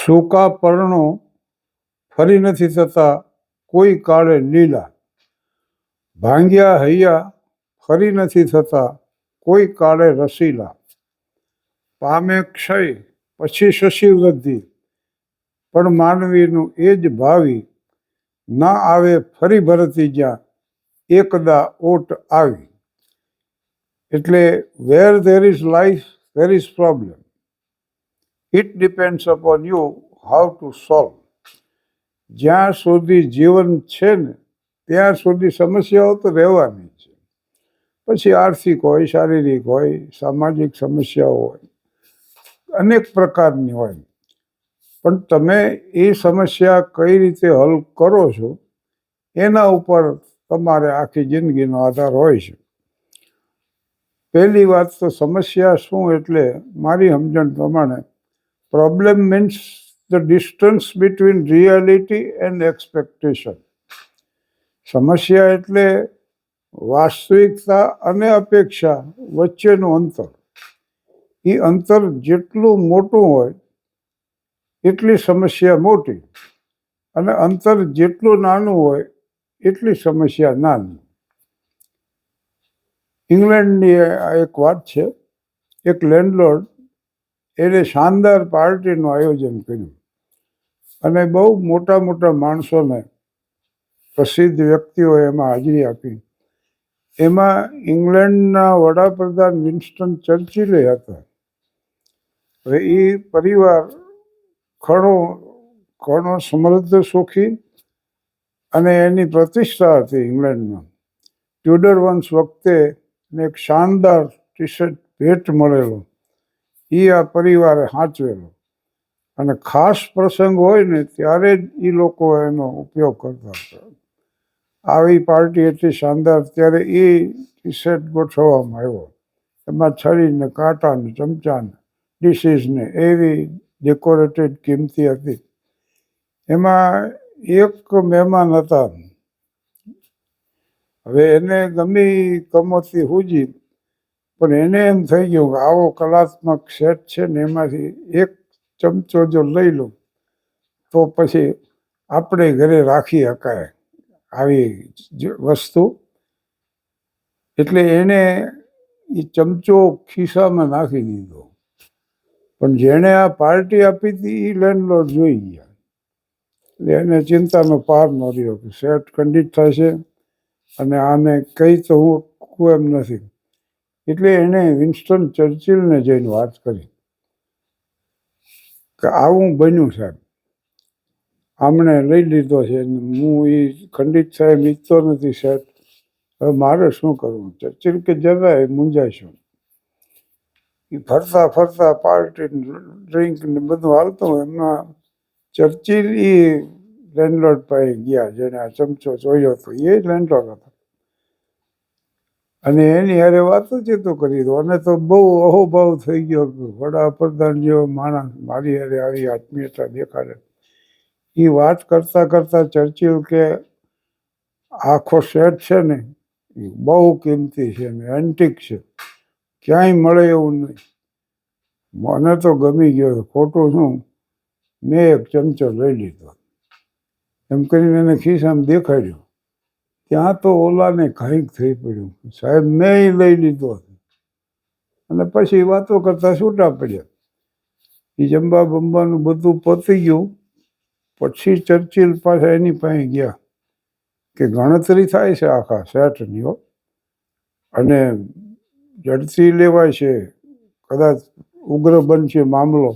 સૂકા પર્ણો ફરી નથી થતા કોઈ કાળે લીલા, ભાંગ્યા હૈયા ફરી નથી થતા કોઈ કાળે રસીલા, પામે ક્ષય પછી શશી વૃદ્ધિ પણ માનવીનું એ જ ભાવિ, ના આવે ફરી ભરતી જ્યાં એકદા ઓટ આવી. એટલે વેર there is life there is problem. It depends upon you how to solve. જ્યાં સુધી જીવન છે ને ત્યાં સુધી સમસ્યાઓ તો રહેવાની છે. પછી આર્થિક હોય, શારીરિક હોય, સામાજિક સમસ્યાઓ હોય, અનેક પ્રકારની હોય. પણ તમે એ સમસ્યા કઈ રીતે હલ કરો છો એના ઉપર તમારે આખી જિંદગીનો આધાર હોય છે. પહેલી વાત તો સમસ્યા શું એટલે મારી સમજણ પ્રમાણે problem means the distance between reality and expectation. સમસ્યા એટલે વાસ્તવિકતા અને અપેક્ષા વચ્ચેનું અંતર. એ અંતર જેટલું મોટું હોય એટલી સમસ્યા મોટી, અને અંતર જેટલું નાનું હોય એટલી સમસ્યા નાની. ઇંગ્લેન્ડની આ એક વાત છે. એક લેન્ડલોર્ડ એને શાનદાર પાર્ટીનું આયોજન કર્યું અને બહુ મોટા મોટા માણસોને, પ્રસિદ્ધ વ્યક્તિઓએ એમાં હાજરી આપી. એમાં ઇંગ્લેન્ડના વડાપ્રધાન વિન્સ્ટન ચર્ચિલે હતા. હવે એ પરિવાર ઘણો સમૃદ્ધ, સુખી અને એની પ્રતિષ્ઠા હતી ઇંગ્લેન્ડમાં. ટ્યુડર વંશ વખતે એક શાનદાર ટી શર્ટ ભેટ મળેલો, એ આ પરિવારે સાચવેલો, અને ખાસ પ્રસંગ હોય ને ત્યારે જ એ લોકો એનો ઉપયોગ કરતા હતા. આવી પાર્ટી એટલી શાનદાર, ત્યારે એ ટી શર્ટ ગોઠવવામાં આવ્યો. એમાં છરીને, કાંટાને, ચમચાને, ડીશીસને એવી ડેકોરેટેડ કિંમતી હતી. એમાં એક મહેમાન હતા. હવે એને ગમી કમોતી હુજી, પણ એને એમ થઈ ગયું કે આવો કલાત્મક સેટ છે ને એમાંથી એક ચમચો જો લઈ લો તો પછી આપણે ઘરે રાખી શકાય આવી વસ્તુ. એટલે એને એ ચમચો ખિસ્સામાં નાખી દીધો. પણ જેણે આ પાર્ટી આપી હતી એ લેન્ડલોર્ડ જોઈ ગયા. એટલે એને ચિંતાનો પાર ન રહ્યો કે સેટ ખંડિત થશે અને આને કંઈ તો હું એમ નથી. એટલે એણે વિન્સ્ટન ચર્ચિલને જઈને વાત કરી કે આવું બન્યું સાહેબ, આમણે લઈ લીધો છે, હું એ ખંડિત સાહેબ ઈચ્છતો નથી સેટ, હવે મારે શું કરવું? ચર્ચિલ કે જરાય મૂંઝાઈશું. એ ફરતા ફરતા પાર્ટી, ડ્રિંક ને બધું હાલતું હોય એમાં ચર્ચિલ એ લેન્ડલોર્ડ પાસે ગયા જેને આ ચમચો જોયો હતો. એ લેન્ડલોર્ડ હતો અને એની હારે વાતચીતો કરી દો. અને તો બહુ અહોભાવ થઈ ગયો. વડાપ્રધાન જેવો માણસ મારી હારે આવી આત્મીયતા દેખાડે. એ વાત કરતા કરતા ચર્ચિલ કે આખો સેટ છે ને એ બહુ કિંમતી છે ને એન્ટિક છે, ક્યાંય મળે એવું નહીં. મને તો ગમી ગયો, ખોટું શું, મેં એક ચમચો લઈ લીધો. એમ કરીને એને ખિસ્સામાં દેખાડ્યો. ત્યાં તો ઓલાને કંઈક થઈ પડ્યું, સાહેબ મેં લઈ લીધો. અને પછી વાતો કરતા છૂટા પડ્યા. એ જમવા બમવાનું બધું પતી ગયું. પછી ચર્ચિલ પાછા એની પાસે ગયા કે ગણતરી થાય છે આખા સેટની, અને ઝડપી લેવાય છે, કદાચ ઉગ્ર બનશે મામલો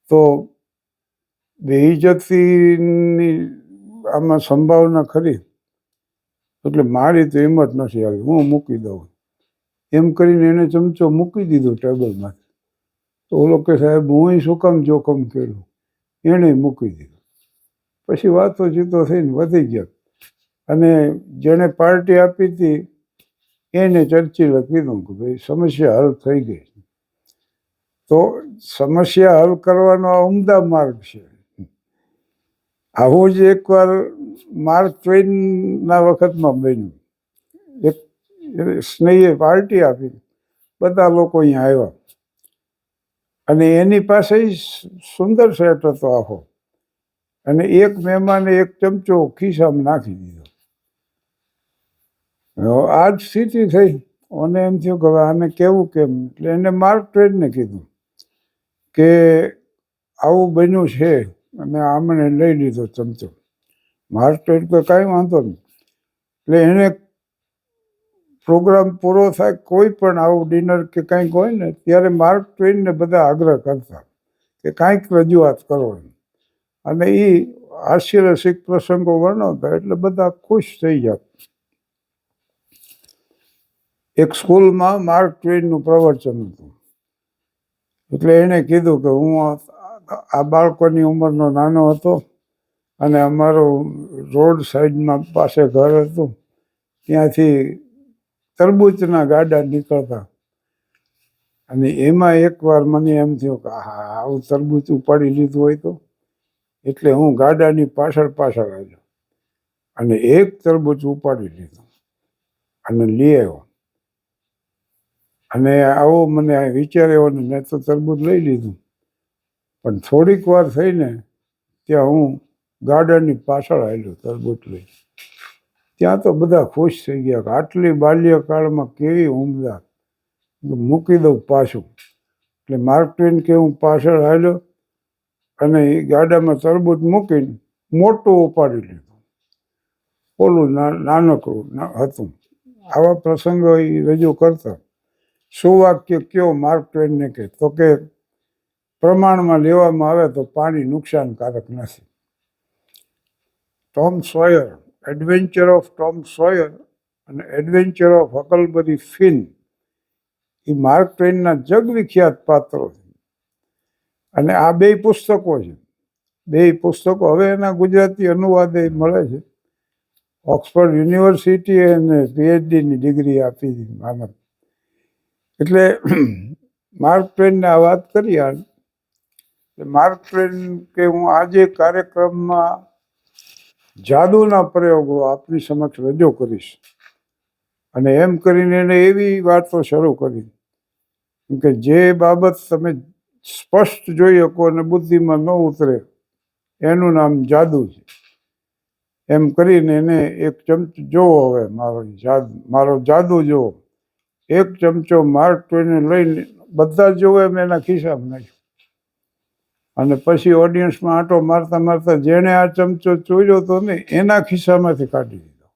તો બેઇજ્જતીની આમાં સંભાવના ખરી. એટલે મારી તો હિંમત નથી આવી, હું મૂકી દઉં. એમ કરીને એને ચમચો મૂકી દીધો ટેબલમાંથી. તો ઓલો કે સાહેબ હું શું કામ જોખમ કર્યું? એણે મૂકી દીધું. પછી વાતો ચીતો થઈને વધી ગયા. અને જેણે પાર્ટી આપી હતી એને ચર્ચિલે કીધું કે ભાઈ સમસ્યા હલ થઈ ગઈ. તો સમસ્યા હલ કરવાનો આ ઉમદા માર્ગ છે. આવું જ એકવાર માર્ક ટ્વેઇનના વખતમાં બન્યું. એક સ્નેહીએ પાર્ટી આપી, બધા લોકો અહીંયા આવ્યા અને એની પાસે સુંદર સેટ હતો આખો, અને એક મહેમાને એક ચમચો ખિસ્સામાં નાખી દીધો. આ જ સ્થિતિ થઈ. મને એમ થયું કે હવે આને કેવું કેમ, એટલે એને માર્ક ટ્વેનને કીધું કે આવું બન્યું છે, અને આમણે લઈ લીધો ચમચો. માર્ક ટ્વેન તો કાંઈ વાંધો નહીં. એટલે એને પ્રોગ્રામ પૂરો થાય, કોઈ પણ આવું ડિનર કે કંઈક હોય ને, ત્યારે માર્ક ટ્વેનને બધા આગ્રહ કરતા કે કાંઈક રજૂઆત કરો એમ. અને એ હાસ્યરસિક પ્રસંગો વર્ણવતા એટલે બધા ખુશ થઈ ગયા. એક સ્કૂલમાં માર્ક ટ્વેનનું પ્રવચન હતું. એટલે એણે કીધું કે હું આ બાળકોની ઉંમરનો નાનો હતો, અને અમારો રોડ સાઈડમાં પાસે ઘર હતું, ત્યાંથી તરબૂચના ગાડા નીકળતા, અને એમાં એકવાર મને એમ થયું કે હા, આવું તરબૂચ ઉપાડી લીધું હોય તો. એટલે હું ગાડાની પાછળ પાછળ આવ્યો અને એક તરબૂચ ઉપાડી લીધું અને લઈ આવ્યો. અને આવો મને વિચાર આવ્યો ને મેં તો તરબૂચ લઈ લીધું. પણ થોડીક વાર થઈને ત્યાં હું ગાર્ડનની પાછળ આવેલો તરબૂચ લઈ. ત્યાં તો બધા ખુશ થઈ ગયા કે આટલી બાલ્યકાળમાં કેવી ઉમદા, મૂકી દઉં પાછું. એટલે માર્ક ટ્વેન કે હું પાછળ આવેલો અને એ ગાડામાં તરબૂચ મૂકીને મોટું ઉપાડી લીધું, ઓલું નાનકડું હતું. આવા પ્રસંગો એ રજૂ કરતા. શું વાક્ય કયો માર્ક ટ્વેનને કે, તો કે પ્રમાણમાં લેવામાં આવે તો પાણી નુકસાનકારક નથી. Tom Sawyer, adventure of Tom Sawyer અને એડવેન્ચર ઓફ હકલબરી ફિન એ માર્ક ટ્વેનના જગવિખ્યાત પાત્રો છે. અને આ બે પુસ્તકો છે. બે પુસ્તકો હવે એના ગુજરાતી અનુવાદ મળે છે. ઓક્સફર્ડ યુનિવર્સિટી અને પીએચડીની ડિગ્રી આપી હતી માનવ. એટલે માર્ક ટ્વેનને આ વાત કરી. માર્ક ટ્વેન કે હું આજે કાર્યક્રમમાં જાદુના પ્રયોગો આપની સમક્ષ રજૂ કરીશ, અને એમ કરીને એને એવી વાતો શરૂ કરી કે જે બાબત તમે સ્પષ્ટ જોઈ શકો અને બુદ્ધિમાં ન ઉતરે એનું નામ જાદુ છે. એમ કરીને એને એક ચમચો જોવો, હવે મારો જાદુ જોવો. એક ચમચો માર્ક ટ્વેને લઈને બધા જોવે એમ એના ખિસ્સામાં નાખ્યો, અને પછી ઓડિયન્સમાં આંટો મારતા મારતા જેણે આ ચમચો ચોર્યો હતો ને એના ખિસ્સામાંથી કાઢી દીધો.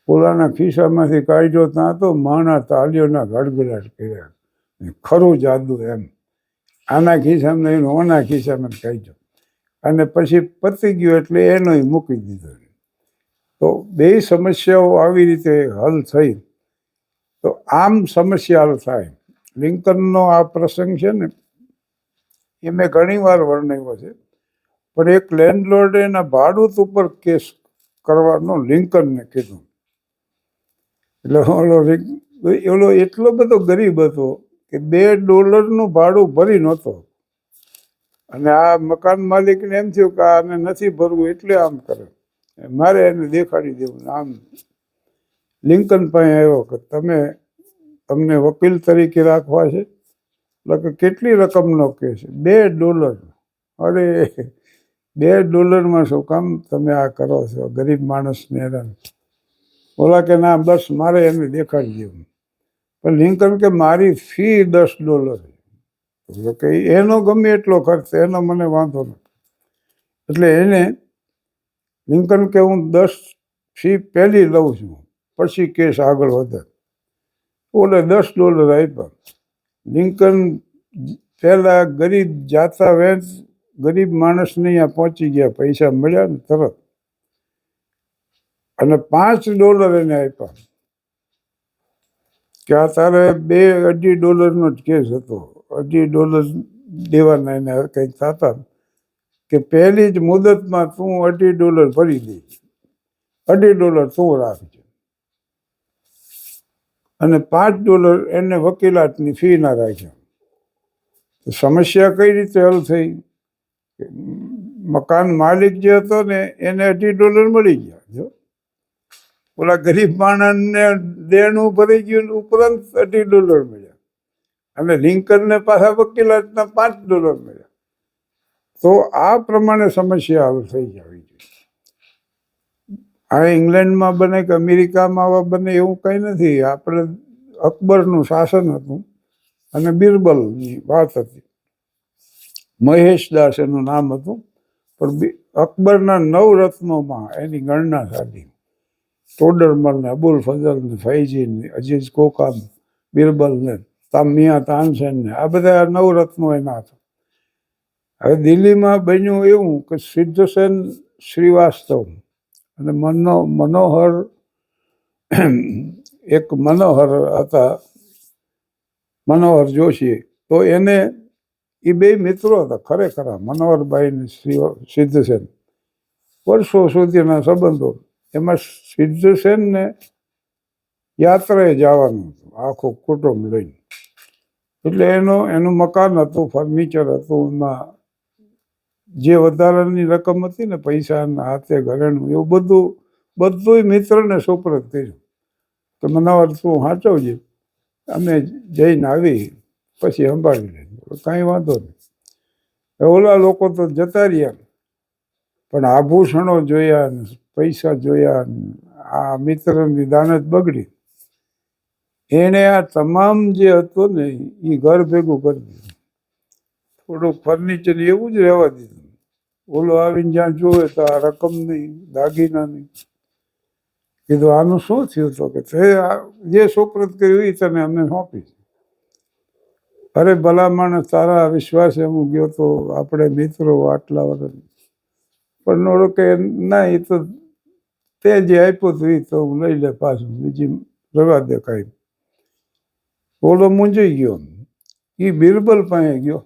ઓલાના ખિસ્સામાંથી કાઢ્યો ત્યાં તો માણા તાલીઓના ગડગડાટ કર્યા. ખરું જાદુ એમ. આના ખિસ્સામાં નહીં, ઓના ખિસ્સામાં કાઢ્યો, અને પછી પતી ગયું એટલે એનો મૂકી દીધો. તો બે સમસ્યાઓ આવી રીતે હલ થઈ. તો આમ સમસ્યા હલ થાય. લિંકનનો આ પ્રસંગ છે ને એ મેં ઘણી વાર વર્ણવ્યો છે. પણ એક લેન્ડલોર્ડે એના ભાડૂત ઉપર કેસ કરવાનો લિંકનને કીધું. એટલે ઓલો એટલો બધો ગરીબ હતો કે $2 ભાડું ભરી નહોતો. અને આ મકાન માલિકને એમ થયું કે આને નથી ભરવું એટલે આમ કરે, મારે એને દેખાડી દેવું. આમ લિંકન પાસે આવ્યો કે તમને વકીલ તરીકે રાખવા છે, એટલે કે કેટલી રકમનો કેસ? $2. અરે $2 શું કામ તમે આ કરો છો ગરીબ માણસને હેરાન? ઓલા કે ના, બસ મારે એને દેખાડી દેવું. પણ લિંકન કે મારી ફી $10. એટલે કે એનો ગમે એટલો ખર્ચ, એનો મને વાંધો નથી. એટલે એને લિંકન કે હું 10 ફી પહેલી લઉં છું, પછી કેસ આગળ વધે. ઓલે $10 આપ્યા. લિંકન પહેલા ગરીબ જાતા વેચ ગરીબ માણસને અહીંયા પહોંચી ગયા, પૈસા મળ્યા ને તરત. અને $5 એને આપ્યા કે આ તારે $2.5 જ કેસ હતો, $2.5 દેવાના એને કંઈક થતા કે પહેલી જ મુદતમાં તું $2.5 ભરી દે, $2.5 તું રાખજે, અને $5 એને વકીલાતની ફી ના રાખ્યા. સમસ્યા કઈ રીતે હલ થઈ? મકાન માલિક જે હતો ને એને $2.5 મળી ગયા. જો ઓલા ગરીબ માણસને દેણું ભરી ગયું, ઉપરાંત $2.5 મળ્યા. અને લિંકનને પાછા વકીલાતના $5 મળ્યા. તો આ પ્રમાણે સમસ્યા હલ થઈ જવી જોઈએ. આ ઇંગ્લેન્ડમાં બને કે અમેરિકામાં આવા બને એવું કંઈ નથી. આપણે અકબરનું શાસન હતું અને બિરબલની વાત હતી. મહેશદાસ એનું નામ હતું, પણ અકબરના 9 રત્નોમાં એની ગણના સાધી. તોડરમલ ને અબુલ ફઝલ ને ફૈજી ને અજીઝ કોકા, બિરબલ ને મિયાં તાનસેન ને આ બધા 9 રત્નો એના હતા. હવે દિલ્હીમાં બન્યું એવું કે સિદ્ધસેન શ્રીવાસ્તવ અને મનોહર એક મનોહર હતા, મનોહર જોશી. તો એને એ 2 મિત્રો હતા ખરેખર, મનોહરભાઈ ને સિદ્ધસેન. વર્ષો સુધીના સંબંધો. એમાં સિદ્ધસેનને યાત્રાએ જવાનું હતું આખું કુટુંબ લઈને. એટલે એનું મકાન હતું, ફર્નિચર હતું, એમાં જે વધારાની રકમ હતી ને પૈસાના હાથે ઘરેણું એવું બધું મિત્રને સુપરત કર્યું. તો મનોહર તું સાચવજે, અમે જઈને આવી પછી સંભાળી લઈએ, કાંઈ વાંધો નહીં. ઓલા લોકો તો જતા રહ્યા, પણ આભૂષણો જોયા ને પૈસા જોયા, આ મિત્રની દાનત બગડી. એણે આ તમામ જે હતું ને એ ઘર ભેગું કરી દીધું. થોડુંક ફર્નિચર એવું જ રહેવા દીધું. ઓલો આવીને જ્યાં જોવે તો આ રકમ નહીં, દાગીના નહીં. કીધું આનું શું થયું? તો કે જે સુપ્રત કર્યું એ તને અમે સોંપીશ. અરે ભલા માણસ, તારા વિશ્વાસે હું ગયો તો, આપણે મિત્રો આટલા વર્ષ. પણ ઓળો કે ના, એ તો તે જે આપ્યું હતું એ તો હું લઈ લે પાછું, બીજી રવા દે કાંઈ. ઓલો મૂંઝાઈ ગયો. એ બિરબલ પાસે ગયો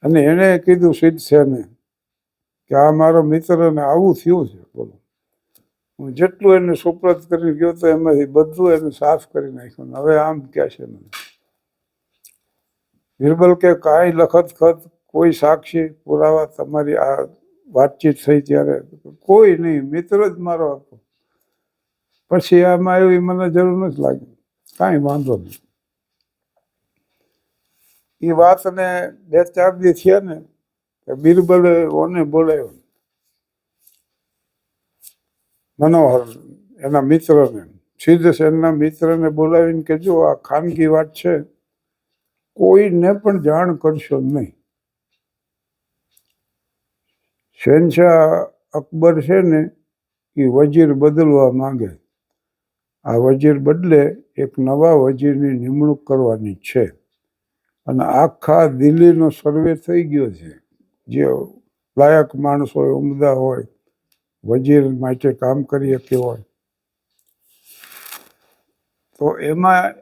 અને એણે કીધું સિદ્ધસેને કે આ મારો મિત્ર ને આવું થયું છે. બોલો, હું જેટલું એને સુપ્રત કરી ગયો તો એમાંથી બધું એને સાફ કરી નાખ્યું. હવે આમ કહે છે મને. બિરબલ કે કાંઈ લખત ખત, કોઈ સાક્ષી પુરાવા તમારી આ વાતચીત થઈ ત્યારે? કોઈ નહીં, મિત્ર જ મારો હતો. પછી આમાં એવી મને જરૂર નથી લાગી. કાંઈ વાંધો નહીં. એ વાતને 2-4 દી થયા ને, બિરબલે ઓને બોલાવ્યો, મનોહર એના મિત્રને, સિદ્ધસેનના મિત્રને બોલાવીને કે જો આ ખાનગી વાત છે, કોઈને પણ જાણ કરશો નહીં. શહેનશાહ અકબર છે ને એ વજીર બદલવા માંગે. આ વજીર બદલે એક નવા વજીરની નિમણૂક કરવાની છે. અને આખા દિલ્હીનો સર્વે થઈ ગયો છે. જે લાયક માણસ હોય, ઉમદા હોય, વજીર માટે કામ કરી શકે હોય, તો એમાં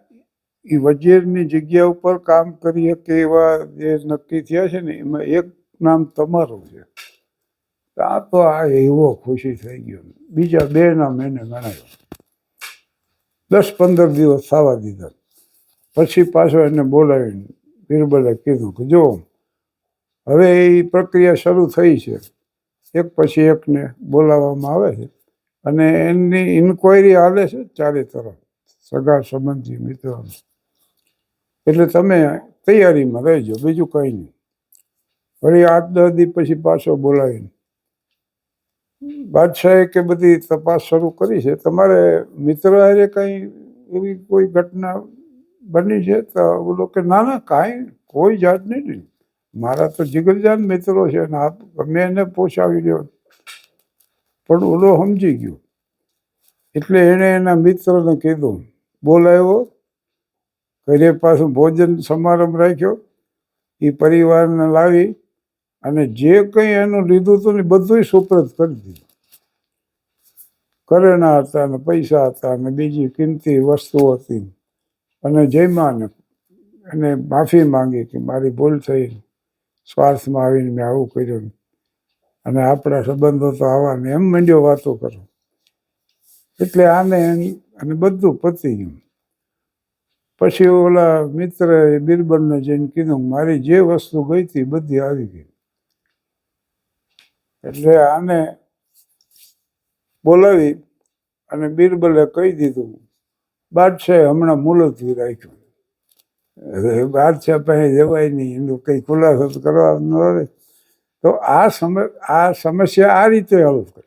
એ વજીરની જગ્યા ઉપર કામ કરી શકે એવા જે નક્કી થયા છે ને, એમાં એક નામ તમારું છે. આ તો આ એવો ખુશી થઈ ગયો. બીજા 2 નામ એને ગણાયો. 10-15 દિવસ થવા દીધા. પછી પાછો એને બોલાવીને બિરબલે કીધું કે જો હવે એ પ્રક્રિયા શરૂ થઈ છે, એક પછી એકને બોલાવવામાં આવે છે અને એની ઇન્કવાયરી હાલે છે ચારે તરફ, સગા સંબંધી મિત્રો. એટલે તમે તૈયારીમાં રહેજો, બીજું કંઈ નહીં. વળી 8-10 દિવસ પછી પાછો બોલાવીને બાદશાહે કે બધી તપાસ શરૂ કરી છે, તમારે મિત્ર હારે કંઈ એવી કોઈ ઘટના બની છે? તો બોલો કે ના ના, કાંઈ કોઈ જાતની નહીં. મારા તો જીગરજાન મિત્રો છે ને મેં એને પોષાવી લ્યો. પણ ઓલો સમજી ગયો. એટલે એણે એના મિત્રને કીધું, બોલાવ્યો, ઘરે પાછું ભોજન સમારંભ રાખ્યો, એ પરિવારને લાવી અને જે કંઈ એનું લીધું હતું ને બધું સુપ્રત કરી દીધું. ઘરેણા હતા ને પૈસા હતા ને બીજી કિંમતી વસ્તુઓ હતી. અને જયમાને એને માફી માંગી કે મારી ભૂલ થઈ, સ્વાર્થમાં આવીને મેં આવું કર્યું અને આપણા સંબંધો તો આવા ને એમ મંડ્યો વાતો કરો. એટલે આને અને બધું પતી ગયું. પછી ઓલા મિત્રએ બિરબલને જઈને કીધું મારી જે વસ્તુ ગઈ હતી બધી આવી ગઈ. એટલે આને બોલાવી અને બિરબલે કહી દીધું બાદશાહે હમણાં મુલતવી રાખ્યું. હવે બાદશાહ પાસે જવાય નહીં, એનું કંઈ ખુલાસો કરવા ન રહે. તો આ સમસ્યા આ રીતે હલ કરી.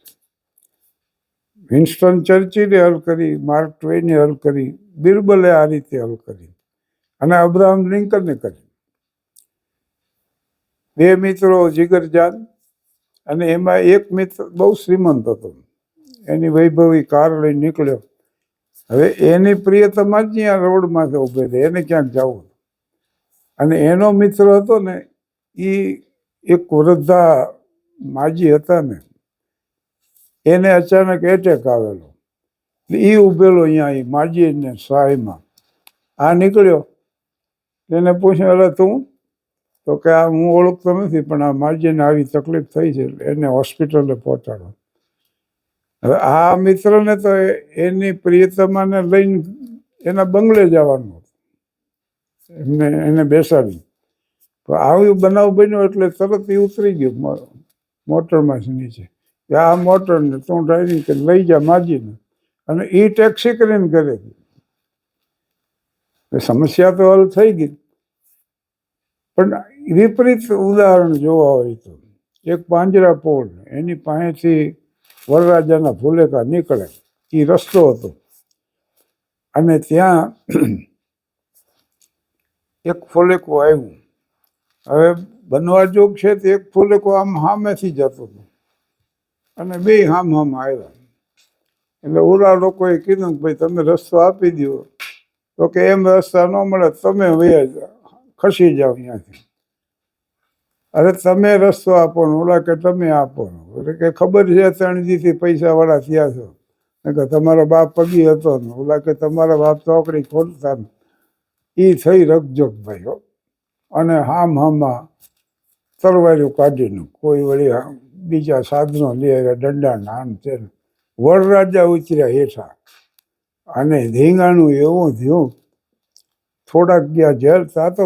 વિન્સ્ટન ચર્ચિલે હલ કરી, માર્ક ટ્વેને હલ કરી, બિરબલે આ રીતે હલ કરી અને અબ્રાહમ લિંકને કરી. બે મિત્રો જીગરજાન, અને એમાં એક મિત્ર બહુ શ્રીમંત હતો, એની વૈભવી કાર લઈને નીકળ્યો. હવે એની પ્રિયતમા જ ત્યાં રોડમાં ઉભે છે, એને ક્યાંક જવું. અને એનો મિત્ર હતો ને, એ એક વૃદ્ધા માજી હતા ને, એને અચાનક એટેક આવેલો. એ ઉભેલો અહીંયા માજીને સહાયમાં. આ નીકળ્યો, એને પૂછ્યું, એટલે તું? તો કે આ હું ઓળખતો નથી, પણ આ માજીને આવી તકલીફ થઈ છે, એને હોસ્પિટલે પહોંચાડો. હવે આ મિત્રને તો એની પ્રિયતમાને લઈને એના બંગલે જવાનું એને બેસાડી. તો આવું બનાવ બન્યો એટલે તરત એ ઉતરી ગયો મોટરમાં નીચે. આ મોટરને તું ડ્રાઇવિંગ કરી લઈ જા માજીને, અને એ ટેક્સી કરીને કરે. સમસ્યા તો હલ થઈ ગઈ. પણ વિપરીત ઉદાહરણ જોવા હોય તો એક પાંજરાપોળ, એની પાસેથી વરરાજાના ફુલેકા નીકળે, એ રસ્તો હતો. અને ત્યાં એક ફુલેકું આવ્યું. હવે બનવા જોગ છે તો એક ફુલેકો આમ સામેથી જતો હતો, અને બે હામ આવ્યા. એટલે ઓલા લોકોએ કીધું કે ભાઈ તમે રસ્તો આપી દો. તો કે એમ રસ્તા ન મળે, તમે ખસી જાઓ અહીંયાથી. અરે તમે રસ્તો આપો ને, ઓલા કે તમે આપો. એટલે કે ખબર છે 3 દીથી પૈસાવાળા થયા છો, કે તમારો બાપ પગી હતો ને, ઓલા કે તમારા બાપ ચોકડી ખોલતા ને. એ થઈ રકજક ભાઈ. અને હામાં તરવારીઓ કાઢીને કોઈ વળી બીજા સાધનો લઈ આવ્યા, દંડા નાન છે. વરરાજા ઉતર્યા હેઠા, અને ધીંગાણું એવું થયું. થોડાક ગયા જેલ, ત્યાં તો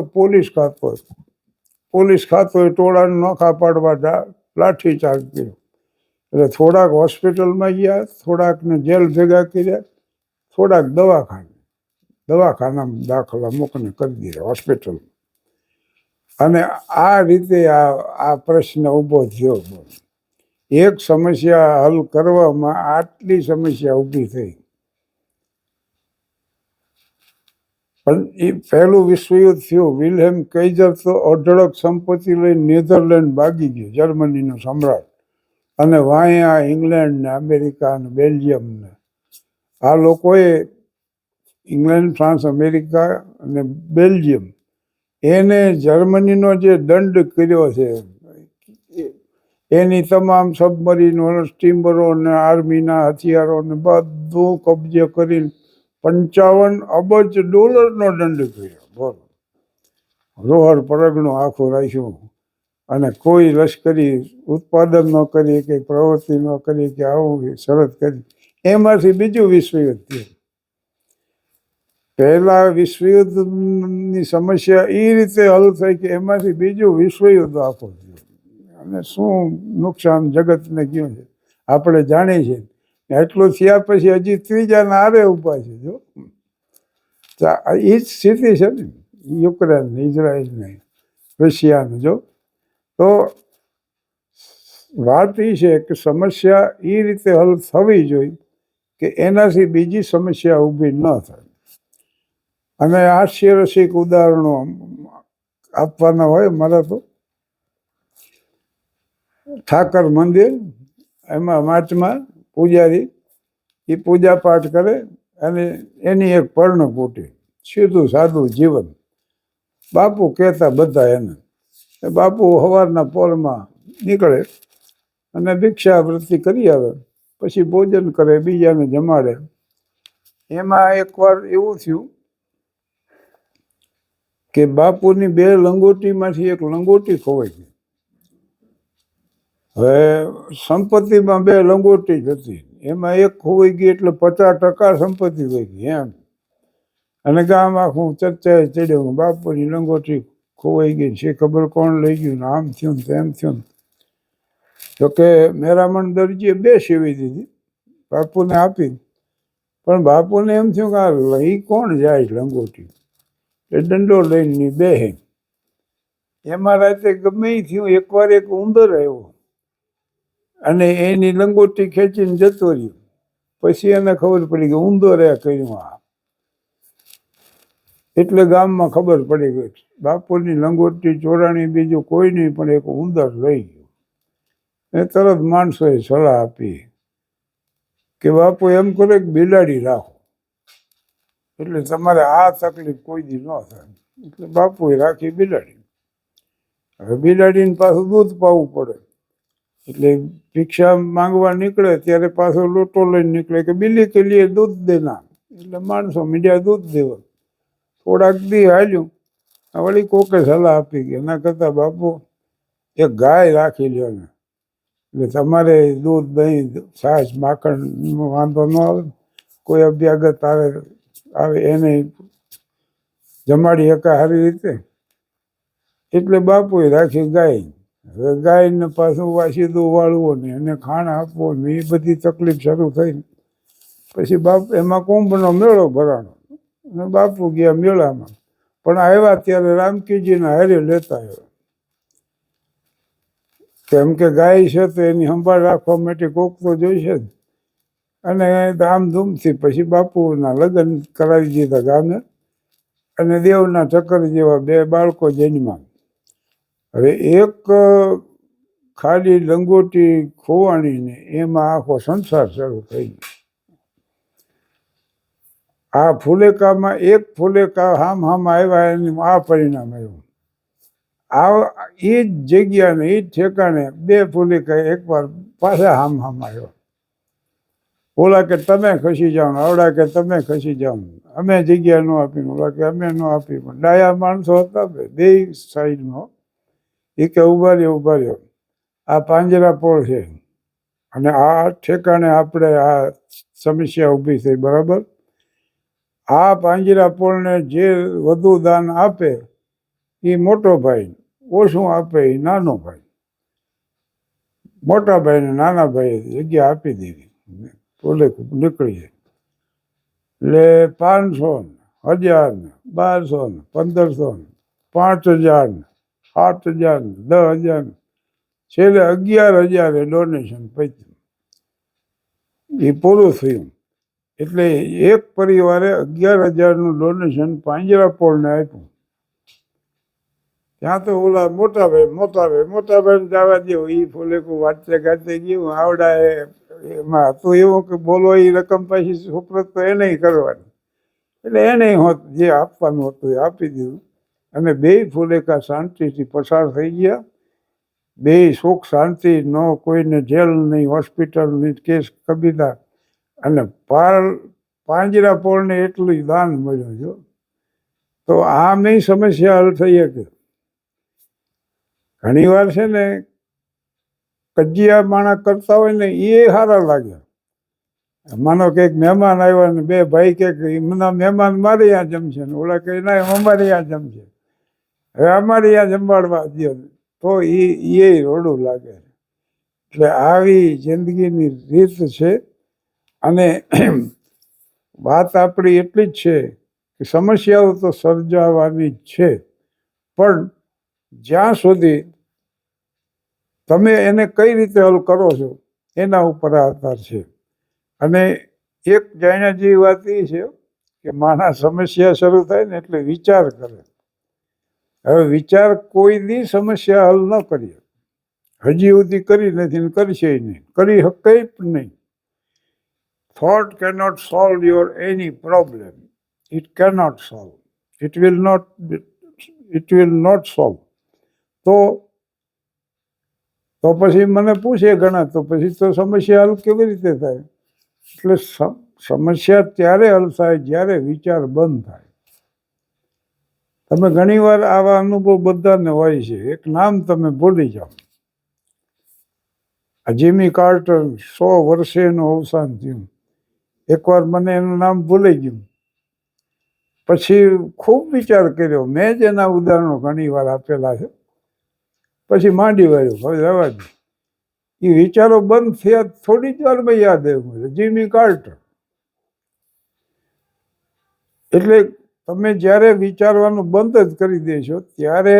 પોલીસ ખાતો ટોળાને નોખા પાડવા લાઠી ચાર્જ કર્યો. એટલે થોડાક હોસ્પિટલમાં ગયા, થોડાકને જેલ ભેગા કર્યા, થોડાક દવાખાનામાં દાખલા મૂકીને કરી દીધા હોસ્પિટલ. અને આ રીતે આ પ્રશ્ન ઊભો થયો. એક સમસ્યા હલ કરવામાં આટલી સમસ્યા ઊભી થઈ. પણ એ પહેલું વિશ્વયુદ્ધ થયું. વિલ્હેમ કૈઝર તો અઢળક સંપત્તિ લઈને નેધરલેન્ડ ભાગી ગયો, જર્મનીનો સમ્રાટ. અને વાયા ઇંગ્લેન્ડ ને અમેરિકા ને બેલ્જિયમ ને આ લોકોએ, ઇંગ્લેન્ડ, ફ્રાન્સ, અમેરિકા અને બેલ્જિયમ, એને જર્મનીનો જે દંડ કર્યો છે, એની તમામ સબમરીનો, સ્ટીમરો ને આર્મીના હથિયારો ને બધું કબજે કરીને $55 અબજ નો દંડ કર્યો. બોલો, રોહર પરગણું આખું રાખ્યું. અને કોઈ લશ્કરી ઉત્પાદન ન કરી, કે પ્રવૃત્તિ ન કરી, કે આવું શરત કરી. એમાંથી બીજું વિશ્વયુદ્ધ થયું. પહેલા વિશ્વયુદ્ધની સમસ્યા એ રીતે હલ થઈ કે એમાંથી બીજું વિશ્વયુદ્ધ આખું થયું. અને શું નુકસાન જગતને ગયું છે આપણે જાણીએ છીએ. એટલું થયા પછી હજી ત્રીજાના આરે ઊભા છે. જો એ જ સ્થિતિ છે ને, યુક્રેન, ઇઝરાયલ ને રશિયાને. જો તો વાત એ છે કે સમસ્યા એ રીતે હલ થવી જોઈએ કે એનાથી બીજી સમસ્યા ઊભી ન થાય. અને હાસ્યરસિક ઉદાહરણો આપવાના હોય મારા તો. ઠાકર મંદિર, એમાં માર્ચમાં પૂજારી એ પૂજા પાઠ કરે, અને એની એક પર્ણકુટી, સીધું સાદું જીવન. બાપુ કહેતા બધા એને. બાપુ સવારના પોરમાં નીકળે અને ભિક્ષાવૃત્તિ કરી આવે, પછી ભોજન કરે, બીજાને જમાડે. એમાં એકવાર એવું થયું કે બાપુની 2 લંગોટીમાંથી એક લંગોટી ખોવાઈ ગઈ. હવે સંપત્તિમાં 2 લંગોટી જ હતી, એમાં એક ખોવાઈ ગઈ એટલે 50% સંપત્તિ થઈ ગઈ એમ. અને ગામ આખું ચર્ચાએ ચડ્યું, બાપુની લંગોટી ખોવાઈ ગઈ છે, ખબર કોણ લઈ ગયું ને, આમ થયું ને તેમ થયું. જોકે મેરામણ દરજીએ 2 સીવી દીધી, બાપુને આપી. પણ બાપુને એમ થયું કે આ લઈ કોણ જાય લંગોટી, એ દંડો લઈને બેહે. એમાં રાતે ગમે એ થયું, એકવાર એક ઉંદર આવ્યો અને એની લંગોટી ખેંચીને જતો રહ્યો. પછી એને ખબર પડી કે ઉંદરે કર્યું આ. એટલે ગામમાં ખબર પડી ગઈ બાપુની લંગોટી ચોરાણી બીજું કોઈ નહીં પણ એક ઉંદર લઈ ગયો. એ તરત માણસોએ સલાહ આપી કે બાપુ એમ કરે કે બિલાડી રાખો, એટલે તમારે આ તકલીફ કોઈ દી ન થાય. એટલે બાપુએ રાખી બિલાડી. હવે બિલાડીને પાછું દૂધ પાવું પડે, એટલે ભિક્ષા માંગવા નીકળે ત્યારે પાછો લોટો લઈને નીકળે કે બિલ્લી કે લીએ દૂધ દેના. એટલે માણસો મીડિયા દૂધ દેવા. થોડાક દી હાલ્યું, વળી કોકે સલાહ આપી કે એના કરતા બાપુ એક ગાય રાખી લ્યો ને, એટલે તમારે દૂધ દહીં છાશ માખણ વાંધો ન આવે, કોઈ અભ્યાગત આવે એને જમાડી શકાય સારી રીતે. એટલે બાપુએ રાખી ગાય. હવે ગાયને પાછું વાસીદું વાળવું ને એને ખાણ આપવું ને એ બધી તકલીફ શરૂ થઈ. પછી એમાં કુંભનો મેળો ભરાણો અને બાપુ ગયા મેળામાં. પણ આવ્યા ત્યારે રામકીજીના હારે લેતા આવ્યા. કેમ કે ગાય છે તો એની સંભાળ રાખવા માટે કોક તો જોઈશે જ. અને ધામધૂમથી પછી બાપુના લગ્ન કરાવી દીધા ગામે, અને દેવના ચક્કર જેવા 2 બાળકો જન્મ્યા. હવે એક ખાલી લંગોટી ખોવાણીને એમાં આખો સંસાર શરૂ થઈ ગયો. આ ફુલેકામાં એક ફુલેકા હામ આવ્યા એનું આ પરિણામ આવ્યું. એ જ જગ્યાને એ જ ઠેકાણે 2 ફુલેકા એકવાર પાછા હામ આવ્યા. ઓલા કે તમે ખસી જાઓ, આવડા કે તમે ખસી જાઓ, અમે જગ્યા ન આપી, ઓલા કે અમે ન આપી. પણ ડાયા માણસો હતા 2 સાઈડમાં. એ કે ઉભા રહ્યો, આ પાંજરાપોળ છે અને આ ઠેકાણે આપણે આ સમસ્યા ઊભી થઈ, બરાબર. આ પાંજરાપોળને જે વધુ દાન આપે એ મોટો ભાઈ, ઓછું આપે એ નાનો ભાઈ. મોટા ભાઈને નાના ભાઈએ જગ્યા આપી દીધી. પોલે નીકળી જાય. એટલે 500 ને 1000 ને 1200 ને 1500 5000 7000 10,000 છેલ્લે 11,000 ડોનેશન પત્યું. એ પૂરું થયું. એટલે એક પરિવારે 11,000નું ડોનેશન પાંજરાપોળને આપ્યું. ત્યાં તો ઓલા મોટાભાઈ જવા દો, એ ફૂલેકું વાંચતે ગાતે ગયું. આવડા એમાં હતું એવું કે બોલો એ રકમ પછી સુપ્રત તો એને કરવાની. એટલે એને હોત જે આપવાનું હતું એ આપી દીધું. અને 2 ફુલેકા શાંતિથી પસાર થઈ ગયા. 2 સુખ શાંતિ, ન કોઈને જેલ નહીં, હોસ્પિટલ નહીં, કેસ કબીલા. અને પાંજરાપોળને એટલું દાન મળ્યું જો. તો આમ નહીં સમસ્યા હલ થઈ શકે. ઘણી વાર છે ને કજિયા માણસ કરતા હોય ને એ સારા લાગે. માનો કે મહેમાન આવ્યા ને 2 ભાઈ કે મહેમાન મારે ત્યાં જમશે ને ઓલા કે ના અમારે ત્યાં જમશે, હવે અમારે ત્યાં જમવાડવા દો, તો એ રોડું લાગે. એટલે આવી જિંદગીની રીત છે. અને વાત આપણી એટલી જ છે કે સમસ્યાઓ તો સર્જાવાની જ છે, પણ જ્યાં સુધી તમે એને કઈ રીતે હલ કરો છો એના ઉપર આધાર છે. અને એક જાણ્યા જેવી વાત એ છે કે માણસ સમસ્યા શરૂ થાય ને એટલે વિચાર કરે. હવે વિચાર કોઈ દી સમસ્યા હલ ન કરીએ, હજી સુધી કરી નથી ને કરશે નહીં, કરી શકે પણ નહીં. Thought cannot solve your any problem. It cannot solve. It will not solve. તો પછી મને પૂછે ઘણા, તો પછી તો સમસ્યા હલ કેવી રીતે થાય? એટલે સમસ્યા ત્યારે હલ થાય જ્યારે વિચાર બંધ થાય. તમે ઘણી વાર આવા અનુભવ બધાને હોય છે. એક નામ તમે ભૂલી જાઓ. જીમી કાર્ટર 100 વર્ષે એનું અવસાન થયું. એકવાર મને એનું નામ ભૂલી ગયું. પછી ખૂબ વિચાર કર્યો. મેં જ એના ઉદાહરણો ઘણી વાર આપેલા છે. પછી માંડી વાળ્યું, હવે રહેવા દે. એ વિચારો બંધ થયા થોડી જ વારમાં યાદ આવ્યું જીમી કાર્ટર. એટલે તમે જ્યારે વિચારવાનું બંધ જ કરી દેશો ત્યારે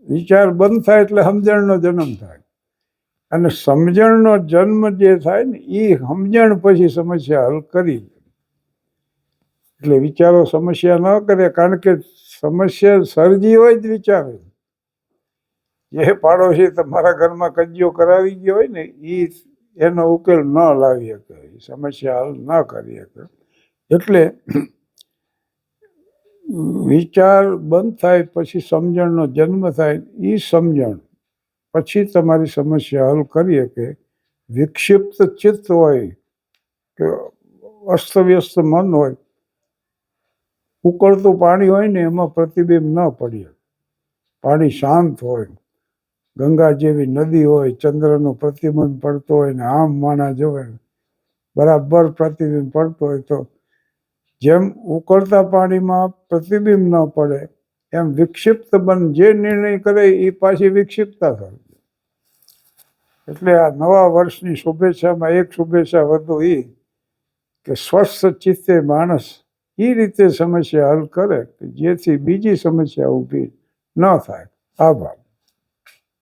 વિચાર બંધ થાય એટલે સમજણનો જન્મ થાય, અને સમજણનો જન્મ જે થાય ને એ સમજણ પછી સમસ્યા હલ કરી. એટલે વિચારો સમસ્યા ન કરે, કારણ કે સમસ્યા સર્જી હોય જ વિચારે. જે પાડોશી તમારા ઘરમાં કજિયો કરાવી ગયો હોય ને એ એનો ઉકેલ ન લાવી શકે, સમસ્યા હલ ન કરી શકે. એટલે વિચાર બંધ થાય પછી સમજણનો જન્મ થાય. એ સમજણ પછી તમારી સમસ્યા હલ કરી શકે. વિક્ષિપ્ત ચિત્ત હોય કે અસ્તવ્યસ્ત મન હોય, ઉકળતું પાણી હોય ને એમાં પ્રતિબિંબ ન પડી. પાણી શાંત હોય, ગંગા જેવી નદી હોય, ચંદ્રનો પ્રતિબિંબ પડતો હોય ને આમ માણા જોવે બરાબર પ્રતિબિંબ પડતો હોય, તો જેમ ઉકળતા પાણીમાં પ્રતિબિંબ ન પડે એમ વિક્ષિપ્ત મન જે નિર્ણય કરે એ પાછી વિક્ષિપ્તતા થાય. એટલે આ નવા વર્ષની શુભેચ્છામાં એક શુભેચ્છા વધુ એ કે સ્વસ્થ ચિત્તે માણસ એ રીતે સમસ્યા હલ કરે કે જેથી બીજી સમસ્યા ઊભી ન થાય. આભાર.